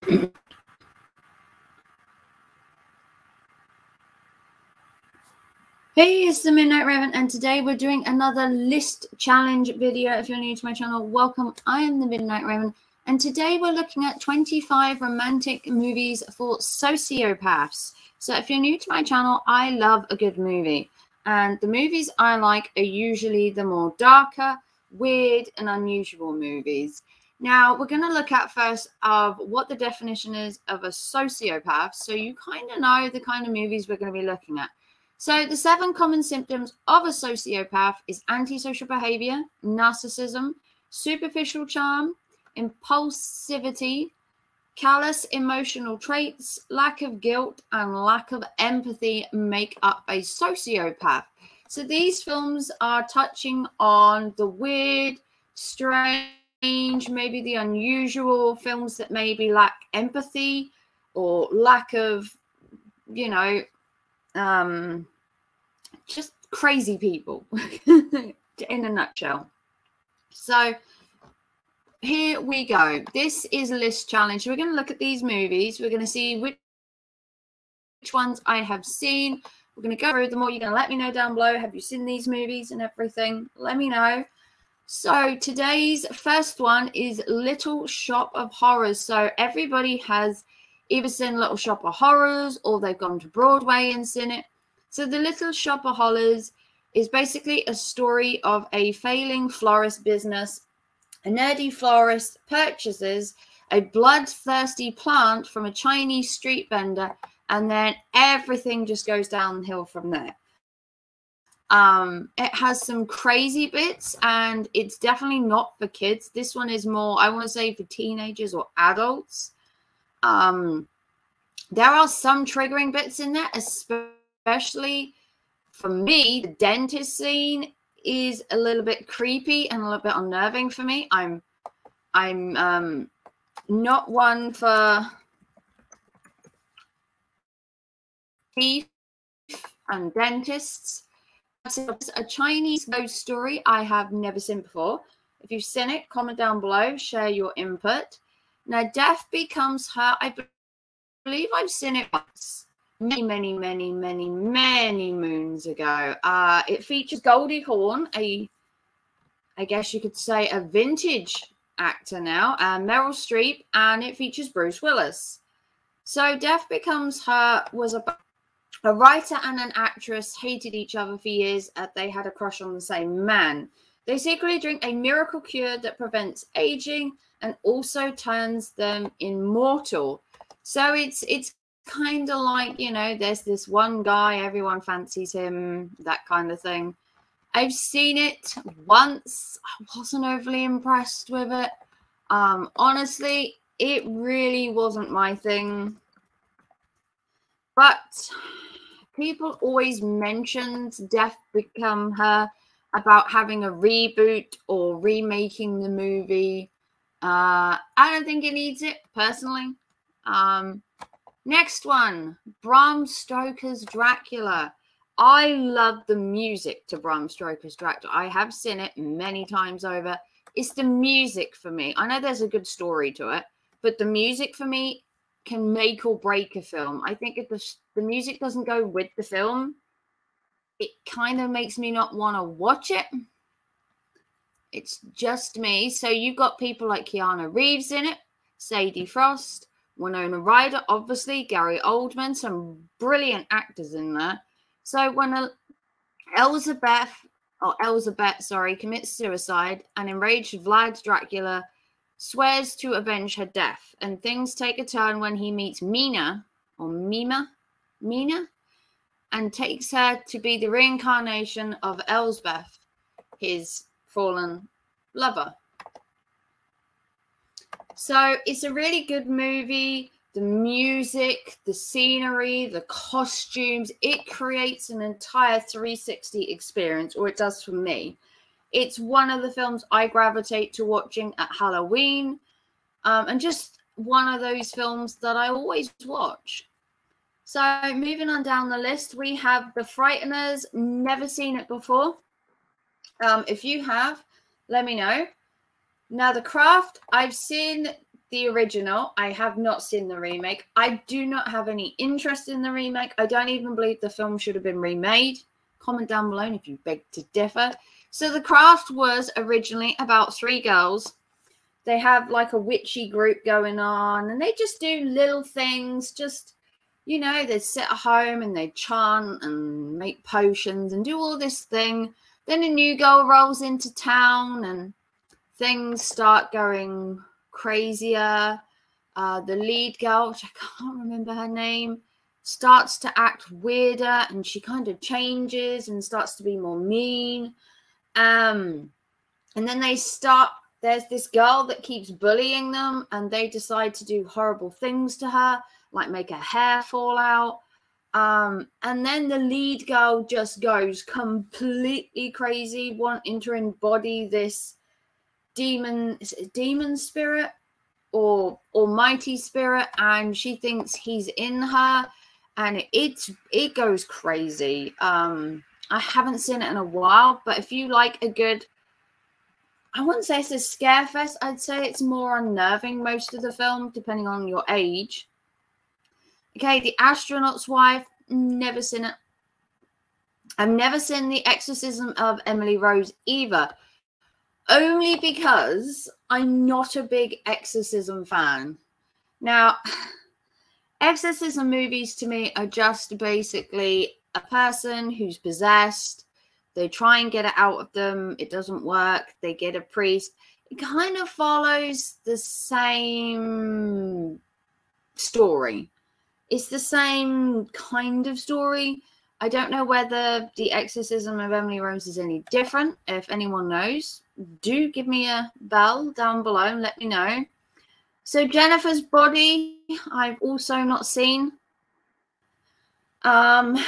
Hey, it's the Midnight Raven, and today we're doing another list challenge video. If you're new to my channel, welcome. I am the Midnight Raven, and today we're looking at 25 romantic movies for sociopaths. So if you're new to my channel, I love a good movie, and the movies I like are usually the more darker, weird, and unusual movies. Now, we're going to look at first of what the definition is of a sociopath, so you kind of know the kind of movies we're going to be looking at. So the 7 common symptoms of a sociopath is antisocial behavior, narcissism, superficial charm, impulsivity, callous emotional traits, lack of guilt, and lack of empathy make up a sociopath. So these films are touching on the weird, strange, maybe the unusual films that maybe lack empathy or lack of, you know, just crazy people in a nutshell. So here we go. This is a list challenge. We're going to look at these movies. We're going to see which ones I have seen. We're going to go through them all. You're going to let me know down below. Have you seen these movies and everything? Let me know. So today's first one is Little Shop of Horrors. So everybody has either seen Little Shop of Horrors or they've gone to Broadway and seen it. So the Little Shop of Horrors is basically a story of a failing florist business. A nerdy florist purchases a bloodthirsty plant from a Chinese street vendor, and then everything just goes downhill from there. It has some crazy bits, and it's definitely not for kids. This one is more, I want to say, for teenagers or adults. There are some triggering bits in there, especially for me. The dentist scene is a little bit creepy and a little bit unnerving for me. I'm not one for teeth and dentists. It's a Chinese ghost story I have never seen before. If you've seen it, comment down below, share your input. Now, death becomes her. I believe I've seen it once, many moons ago. It features Goldie Hawn, I guess you could say a vintage actor now, Meryl Streep, and it features Bruce Willis. So Death Becomes Her was a writer and an actress hated each other for years. They had a crush on the same man. They secretly drink a miracle cure that prevents aging and also turns them immortal. So it's kind of like, you know, there's this one guy, everyone fancies him, that kind of thing. I've seen it once. I wasn't overly impressed with it. Honestly, it really wasn't my thing. But people always mentioned Death Become Her about having a reboot or remaking the movie. I don't think it needs it, personally. Next one, Bram Stoker's Dracula. I love the music to Bram Stoker's Dracula. I have seen it many times over. It's the music for me. I know there's a good story to it, but the music for me can make or break a film. I think if the music doesn't go with the film, it kind of makes me not want to watch it. It's just me. So you've got people like Keanu Reeves in it, Sadie Frost, Winona Ryder, obviously, Gary Oldman, some brilliant actors in there. So when Elizabeth commits suicide, an enraged Vlad Dracula swears to avenge her death, and things take a turn when he meets Mina, and takes her to be the reincarnation of Elsbeth, his fallen lover. So it's a really good movie. The music, the scenery, the costumes, it creates an entire 360 experience, or it does for me. It's one of the films I gravitate to watching at Halloween, and just one of those films that I always watch. So moving on down the list, we have The Frighteners. Never seen it before. If you have, let me know. Now, The Craft, I've seen the original. I have not seen the remake. I do not have any interest in the remake. I don't even believe the film should have been remade. Comment down below if you beg to differ. So The Craft was originally about 3 girls. They have like a witchy group going on, and they just do little things. Just, you know, they sit at home and they chant and make potions and do all this thing. Then a new girl rolls into town and things start going crazier. The lead girl, which I can't remember her name, starts to act weirder, and she kind of changes and starts to be more mean. And then there's this girl that keeps bullying them, and they decide to do horrible things to her, like make her hair fall out. And then the lead girl just goes completely crazy, wanting to embody this demon spirit or almighty spirit, and she thinks he's in her, and it goes crazy. I haven't seen it in a while, but if you like a good, I wouldn't say it's a scare fest, I'd say it's more unnerving most of the film, depending on your age. Okay, The Astronaut's Wife, never seen it. I've never seen The Exorcism of Emily Rose either, only because I'm not a big exorcism fan. Now, exorcism movies to me are just basically a person who's possessed. They try and get it out of them. It doesn't work. They get a priest. It kind of follows the same story. It's the same kind of story. I don't know whether The Exorcism of Emily Rose is any different. If anyone knows, do give me a bell down below and let me know. So Jennifer's Body, I've also not seen. I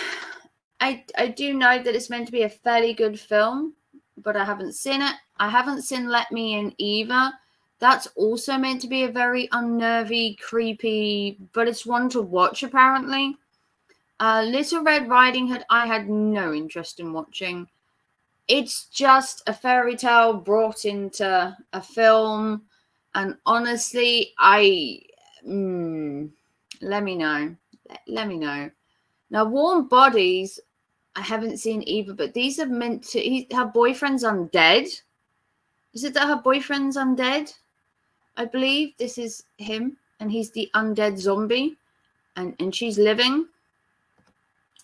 do know that it's meant to be a fairly good film, but I haven't seen it. I haven't seen Let Me In either. That's also meant to be a very unnervy, creepy, but it's one to watch apparently. Little Red Riding Hood, I had no interest in watching. It's just a fairy tale brought into a film, and honestly, let me know. Let me know. Now, Warm Bodies, I haven't seen either, but these are meant to. Her boyfriend's undead. Is it that her boyfriend's undead? I believe this is him, and he's the undead zombie, and she's living.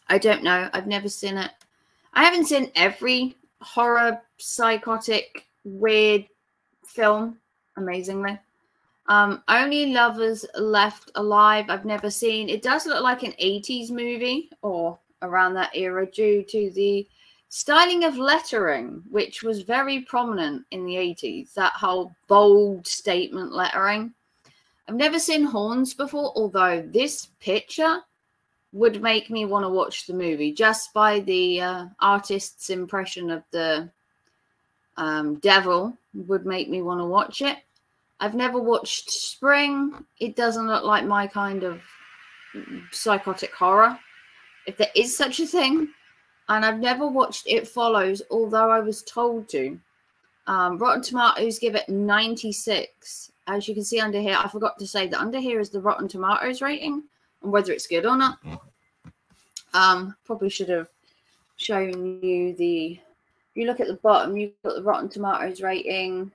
I don't know. I've never seen it. I haven't seen every horror, psychotic, weird film, amazingly. Only Lovers Left Alive, I've never seen. It does look like an 80s movie or around that era due to the styling of lettering, which was very prominent in the 80s, that whole bold statement lettering. I've never seen Horns before, although this picture would make me want to watch the movie just by the artist's impression of the devil would make me want to watch it. I've never watched Spring. It doesn't look like my kind of psychotic horror, if there is such a thing. And I've never watched It Follows, although I was told to. Rotten Tomatoes give it 96. As you can see under here, I forgot to say that under here is the Rotten Tomatoes rating and whether it's good or not. Probably should have shown you the, if you look at the bottom, you've got the Rotten Tomatoes rating.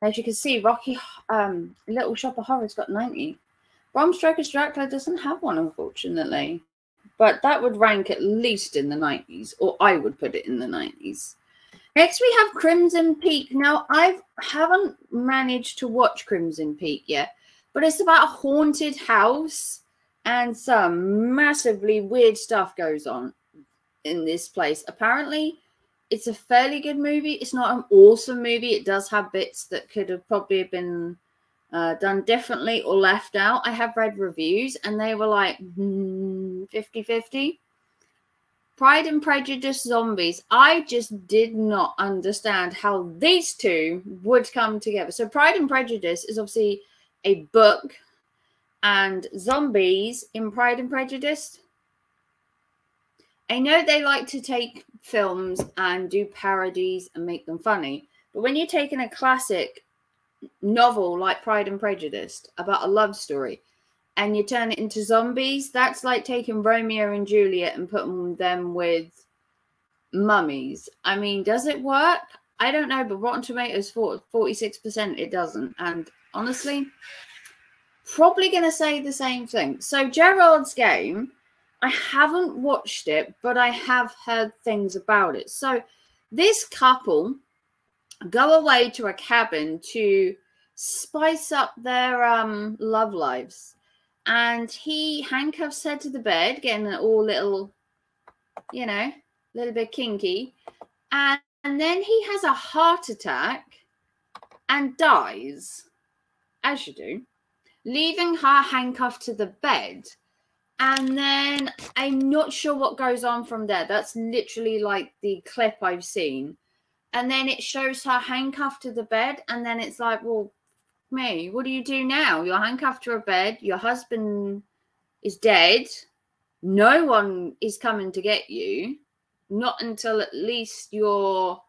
As you can see, Little Shop of Horror's got 90. Bram Stoker's Dracula doesn't have one, unfortunately. But that would rank at least in the 90s, or I would put it in the 90s. Next, we have Crimson Peak. Now, I haven't managed to watch Crimson Peak yet, but it's about a haunted house, and some massively weird stuff goes on in this place. Apparently, it's a fairly good movie. It's not an awesome movie. It does have bits that could have probably been done differently or left out. I have read reviews and they were like 50-50. Pride and Prejudice Zombies. I just did not understand how these two would come together. So Pride and Prejudice is obviously a book, and zombies in Pride and Prejudice, I know they like to take films and do parodies and make them funny, but when you're taking a classic novel like Pride and Prejudice about a love story and you turn it into zombies, that's like taking Romeo and Juliet and putting them with mummies. I mean, does it work? I don't know, but Rotten Tomatoes 46% it doesn't. And honestly, probably going to say the same thing. So Gerald's Game, I haven't watched it, but I have heard things about it. So this couple go away to a cabin to spice up their love lives. And he handcuffs her to the bed, getting it all little, you know, a little bit kinky. And then he has a heart attack and dies, as you do, leaving her handcuffed to the bed. And then I'm not sure what goes on from there. That's literally like the clip I've seen. And then it shows her handcuffed to the bed. And then it's like, well, me, what do you do now? You're handcuffed to a bed. Your husband is dead. No one is coming to get you. Not until at least your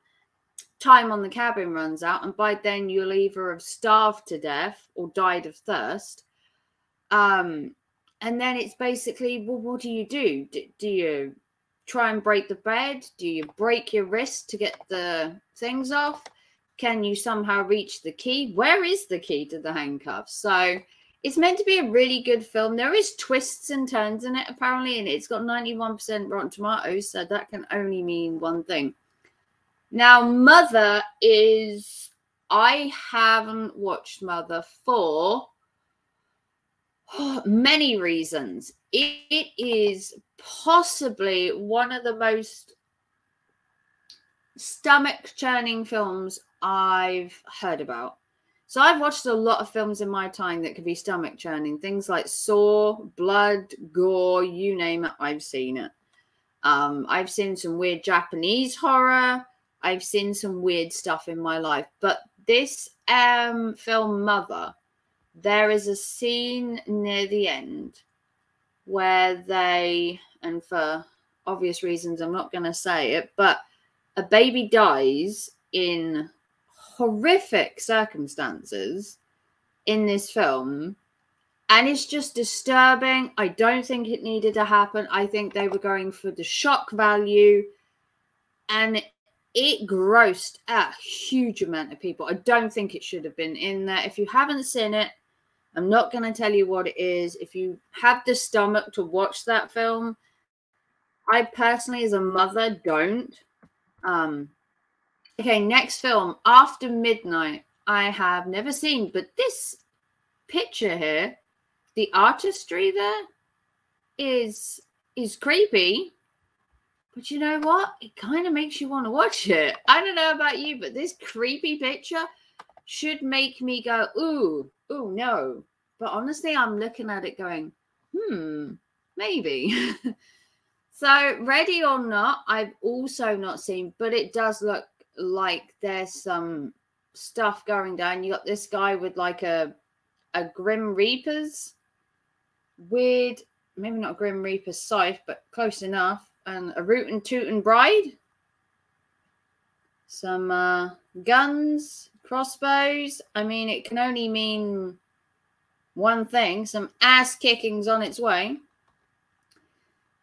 time on the cabin runs out. And by then you'll either have starved to death or died of thirst. And then it's basically, well, what do you do? Do you try and break the bed? Do you break your wrist to get the things off? Can you somehow reach the key? Where is the key to the handcuffs? So it's meant to be a really good film. There is twists and turns in it, apparently, and it's got 91% Rotten Tomatoes, so that can only mean one thing. Now, Mother is... I haven't watched Mother for many reasons. It is possibly one of the most stomach-churning films I've heard about. So I've watched a lot of films in my time that could be stomach-churning. Things like Saw, blood, gore, you name it, I've seen it. I've seen some weird Japanese horror. I've seen some weird stuff in my life. But this film, Mother, there is a scene near the end where they, and for obvious reasons, I'm not going to say it, but a baby dies in horrific circumstances in this film. And it's just disturbing. I don't think it needed to happen. I think they were going for the shock value. And it grossed a huge amount of people. I don't think it should have been in there. If you haven't seen it, I'm not going to tell you what it is. If you have the stomach to watch that film, I personally, as a mother, don't. Okay, next film, After Midnight. I have never seen, but this picture here, the artistry there is creepy. But you know what? It kind of makes you want to watch it. I don't know about you, but this creepy picture should make me go, ooh, no. But honestly, I'm looking at it going, maybe. So, Ready or Not, I've also not seen, but it does look like there's some stuff going down. You got this guy with like a Grim Reaper's weird, maybe not Grim Reaper's scythe, but close enough, and a rootin' tootin' bride. Some guns, crossbows. I mean, it can only mean one thing. Some ass kicking's on its way.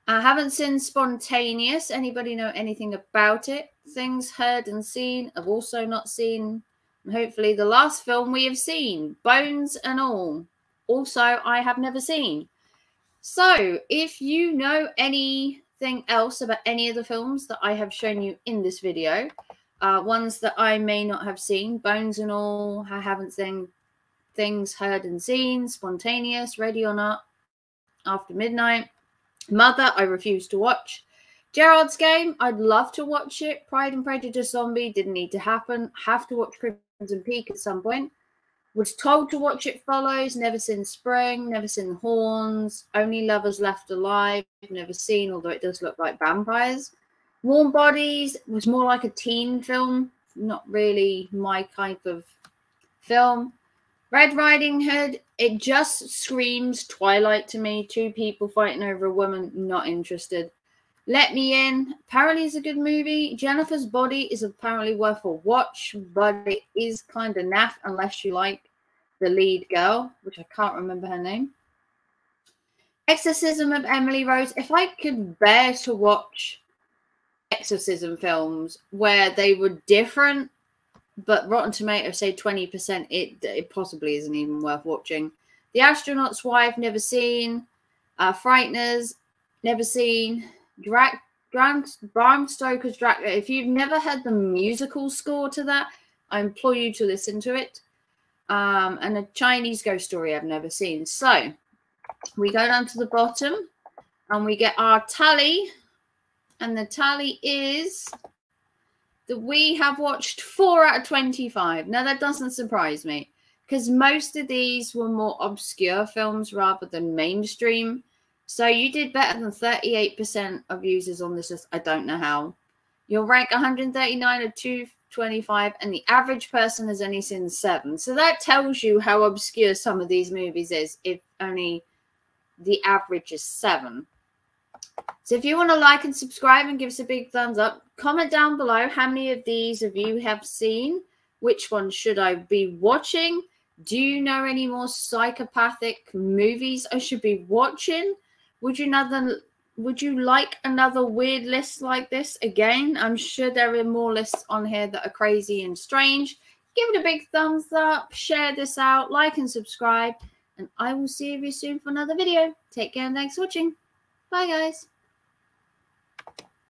I haven't seen Spontaneous. Anybody know anything about it? Things Heard and Seen. I've also not seen. And hopefully the last film we have seen, Bones and All. Also, I have never seen. So, if you know anything else about any of the films that I have shown you in this video, ones that I may not have seen, Bones and All, I haven't seen. Things Heard and Seen, Spontaneous, Ready or Not, After Midnight, Mother, I refuse to watch. Gerald's Game, I'd love to watch it. Pride and Prejudice Zombie, didn't need to happen. Have to watch Crimson Peak at some point. Was told to watch It Follows, never seen Spring, never seen Horns, Only Lovers Left Alive, never seen, although it does look like vampires. Warm Bodies was more like a teen film, not really my type of film. Red Riding Hood, it just screams Twilight to me. Two people fighting over a woman, not interested. Let Me In apparently is a good movie. Jennifer's Body is apparently worth a watch, but it is kind of naff unless you like the lead girl, which I can't remember her name. Exorcism of Emily Rose. If I could bear to watch exorcism films where they were different, but Rotten Tomatoes say 20%, it possibly isn't even worth watching. The Astronaut's Wife, never seen. Frighteners, never seen. Bram Stoker's Dracula. If you've never heard the musical score to that, I implore you to listen to it. And a Chinese ghost story I've never seen. So we go down to the bottom and we get our tally. And the tally is that we have watched 4 out of 25. Now, that doesn't surprise me because most of these were more obscure films rather than mainstream. So you did better than 38% of users on this list. I don't know how. You'll rank 139 of 225, and the average person has only seen 7. So that tells you how obscure some of these movies is, if only the average is 7. So if you want to like and subscribe and give us a big thumbs up, comment down below how many of these of you have seen. Which one should I be watching? Do you know any more psychopathic movies I should be watching? Would you like another weird list like this again? I'm sure there are more lists on here that are crazy and strange. Give it a big thumbs up, share this out, like and subscribe, and I will see you soon for another video. Take care and thanks for watching. Bye, guys.